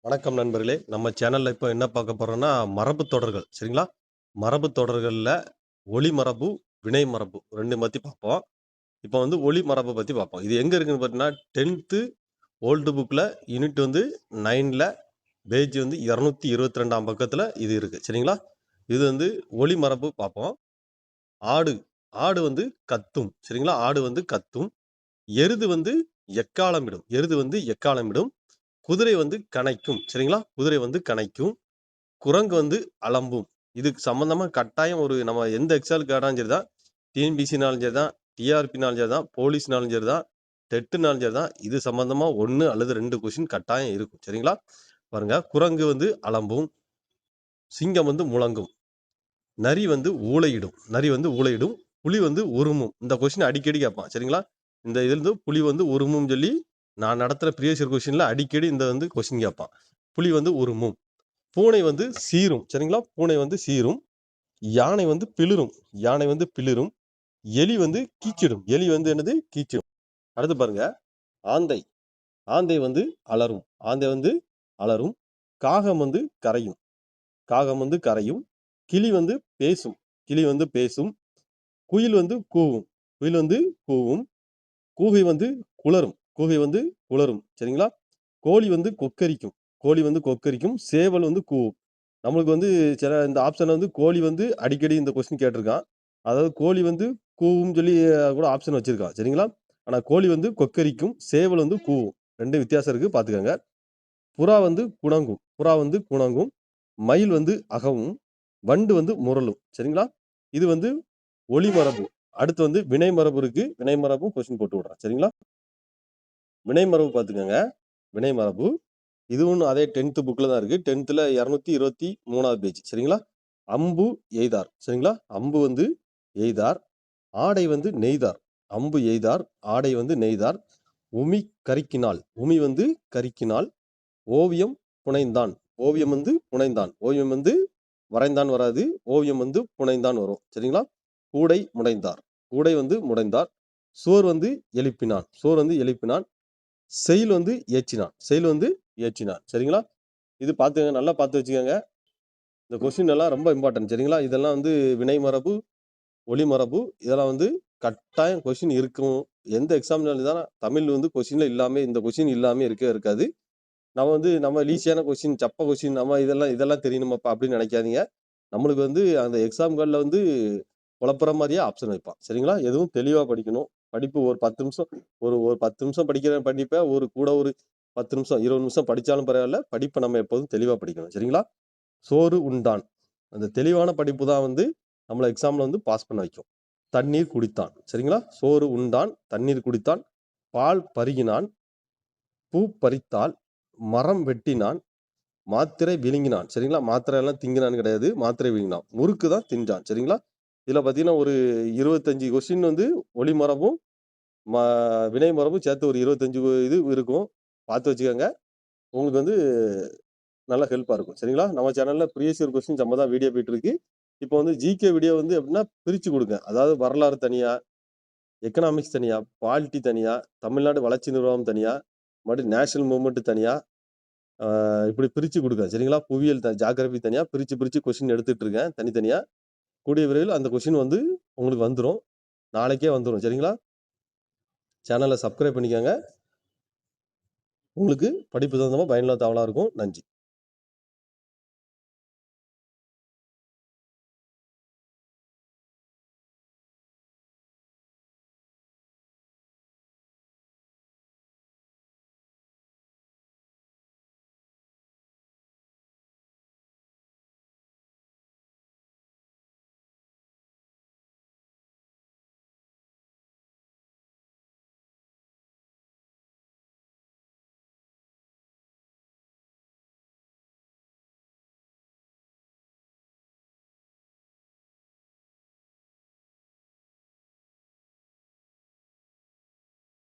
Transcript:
வணக்கம் நண்பர்களே. நம்ம சேனல்ல இப்போ என்ன பார்க்க போறோம்னா, மரபு தொடர்கள் சரிங்களா? மரபு தொடர்கள்ல ஒளி மரபு, வினை மரபு 2 பத்தி பார்ப்போம். இப்போ வந்து ஒளி மரப பத்தி பார்ப்போம். இது எங்க இருக்குன்னு பார்த்தீங்கன்னா, 10த் ஓல்டு புக்ல யூனிட் வந்து 9ல பேஜ் வந்து 222ஆம் பக்கத்துல இது இருக்கு. சரிங்களா? இது வந்து ஒளி மரபு பார்ப்போம். ஆடு, ஆடு வந்து கத்தும். சரிங்களா? ஆடு வந்து கத்தும். எருது வந்து எக்காளமிடும். எருது வந்து எக்காளமிடும். குதிரை வந்து கனைக்கும். சரிங்களா? குதிரை வந்து கனைக்கும். குரங்கு வந்து அலம்பும். இதுக்கு சம்மந்தமா கட்டாயம் ஒரு நம்ம எந்த எக்ஸால் கேட்டாலும் சரிதான். டிஎன்பிசினாலும் சரிதான், டிஆர்பினாலும் சரிதான், போலீஸ்னாலும் சரிதான், டெட்னாலும் சரிதான். இது சம்மந்தமா 1 அல்லது 2 கொஸ்டின் கட்டாயம் இருக்கும். சரிங்களா? பாருங்க. குரங்கு வந்து அலம்பும். சிங்கம் வந்து முழங்கும். நரி வந்து ஊளையிடும். நரி வந்து ஊளையிடும். புலி வந்து உருமும். இந்த கொஸ்டின் அடிக்கடி கேட்பான். சரிங்களா? இந்த இதிலிருந்து புலி வந்து உருமும்னு சொல்லி நான் நடத்துற ப்ரீவியஸ் இயர் கொஸ்டின்ல அடிக்கடி இந்த வந்து கொஸ்டின் கேட்பான். புலி வந்து உருமும். பூனை வந்து சீரும். சரிங்களா? பூனை வந்து சீரும். யானை வந்து பிளிரும். யானை வந்து பிளிரும். எலி வந்து கீச்சிடும். எலி வந்து என்னது? கீச்சிடும். அடுத்து பாருங்க. ஆந்தை. ஆந்தை வந்து அலறும். ஆந்தை வந்து அலறும். காகம் வந்து கரையும். காகம் வந்து கரையும். கிளி வந்து பேசும். கிளி வந்து பேசும். குயில் வந்து கூவும். குயில் வந்து கூவும். கூகை வந்து குளரும். கூகை வந்து குளரும். சரிங்களா? கோழி வந்து கொக்கரிக்கும். கோழி வந்து கொக்கரிக்கும். சேவல் வந்து கூவும். நம்மளுக்கு வந்து சில இந்த ஆப்ஷன்ல வந்து கோழி வந்து அடிக்கடி இந்த கொஸ்டின் கேட்டிருக்கான். அதாவது கோழி வந்து கூவும்ன்னு சொல்லி கூட ஆப்ஷன் வச்சிருக்கான். சரிங்களா? ஆனா கோழி வந்து கொக்கரிக்கும். சேவல் வந்து கூவும். 2 வித்தியாசம் இருக்கு பார்த்துக்கங்க. புறா வந்து குணங்கும். புறா வந்து குணங்கும். மயில் வந்து அகவும். வண்டு வந்து முரலும். சரிங்களா? இது வந்து ஒலி மரபு. அடுத்து வந்து வினை மரபு இருக்கு. வினை மரபும் கொஸ்டின் போட்டு விடுறேன். சரிங்களா? வினை மரபு பார்த்துக்கங்க. வினை மரபு. இதுவும் அதே 10த் புக்ல தான் இருக்கு. 10த்ல 223வது பேஜ். சரிங்களா? அம்பு எய்தார். சரிங்களா? அம்பு வந்து எய்தார். ஆடை வந்து நெய்தார். அம்பு எய்தார். ஆடை வந்து நெய்தார். உமி கருக்கினாள். உமி வந்து கருக்கினாள். ஓவியம் புனைந்தான். ஓவியம் வந்து புனைந்தான். ஓவியம் வந்து வரைந்தான் வராது. ஓவியம் வந்து புனைந்தான் வரும். சரிங்களா? கூடை முடைந்தார். கூடை வந்து முடைந்தார். சோர் வந்து எழுப்பினான். சோர் வந்து எழுப்பினான். செயில் வந்து ஏற்றினான். செயில் வந்து ஏற்றினான். சரிங்களா? இது பார்த்துக்கங்க. நல்லா பார்த்து வச்சுக்கங்க. இந்த கொஸ்டின் எல்லாம் ரொம்ப இம்பார்ட்டன்ட். சரிங்களா? இதெல்லாம் வந்து வினை மரபு, ஒலி மரபு இதெல்லாம் வந்து கட்டாயம் கொஸ்டின் இருக்கும். எந்த எக்ஸாம்ல எழுதினாலும் தமிழ் வந்து கொஸ்டின்ல இல்லாம இந்த கொஸ்டின் இல்லாம இருக்கவே இருக்காது. நம்ம வந்து நம்ம ஈஸியான கொஸ்டின், சப்ப கொஸ்டின் நம்ம இதெல்லாம் தெரியணுமாப்பா அப்படின்னு நினைக்காதீங்க. நம்மளுக்கு வந்து அந்த எக்ஸாம்கள்ல வந்து குழப்புற மாரியே ஆப்ஷன் வைப்பான். சரிங்களா? எதுவும் தெளிவா படிக்கணும். படிப்பு ஒரு 10 நிமிஷம் ஒரு 10 நிமிஷம் படிக்கிற படிப்ப ஒரு 10 நிமிஷம், 20 நிமிஷம் படிச்சாலும் பரவாயில்ல. படிப்ப நம்ம எப்போதும் தெளிவா படிக்கணும். சரிங்களா? சோறு உண்டான். அந்த தெளிவான படிப்பு தான் வந்து நம்மள எக்ஸாம்ல வந்து பாஸ் பண்ண வைக்கும். தண்ணீர் குடித்தான். சரிங்களா? சோறு உண்டான், தண்ணீர் குடித்தான், பால் பருகினான், பூ பறித்தாள், மரம் வெட்டினான், மாத்திரை விழுங்கினான். சரிங்களா? மாத்திரை எல்லாம் திங்கினான்னு கிடையாது. மாத்திரை விழுங்கினான். முறுக்கு தான் தின்றான். சரிங்களா? இதுல பார்த்தீங்கன்னா, ஒரு 25 கொஸ்டின் வந்து ஒளி மரபும், ம வினை மரபும் சேர்த்து ஒரு 25 இது இருக்கும். பார்த்து வச்சுக்கங்க. உங்களுக்கு வந்து நல்ல ஹெல்ப்பா இருக்கும். சரிங்களா? நம்ம சேனல்ல ப்ரீவியஸ் இயர் கொஸ்டின் நம்ம தான் வீடியோ போயிட்டு இருக்கு. இப்போ வந்து ஜிகே வீடியோ வந்து எப்படின்னா பிரிச்சு குடுங்க. அதாவது வரலாறு தனியா, எக்கனாமிக்ஸ் தனியா, பாலிட்டி தனியா, தமிழ்நாடு வளர்ச்சி நிர்வாகம் தனியா, மறுபடியும் நேஷனல் மூவ்மெண்ட் தனியா, இப்படி பிரிச்சு குடுங்க. சரிங்களா? புவியியல் ஜியோகிராஃபி தனியா பிரிச்சு பிரிச்சு கொஸ்டின் எடுத்துட்டு இருக்கேன் தனித்தனியா. கூடிய விரைவில் அந்த கொஸ்டின் வந்து உங்களுக்கு வந்துரும். நாளைக்கே வந்துரும். சரிங்களா? சேனல சப்ஸ்கிரைப் பண்ணிக்கங்க. உங்களுக்கு படிப்பு சம்பந்தமா பயனுள்ள தகவலா இருக்கும். நன்றி.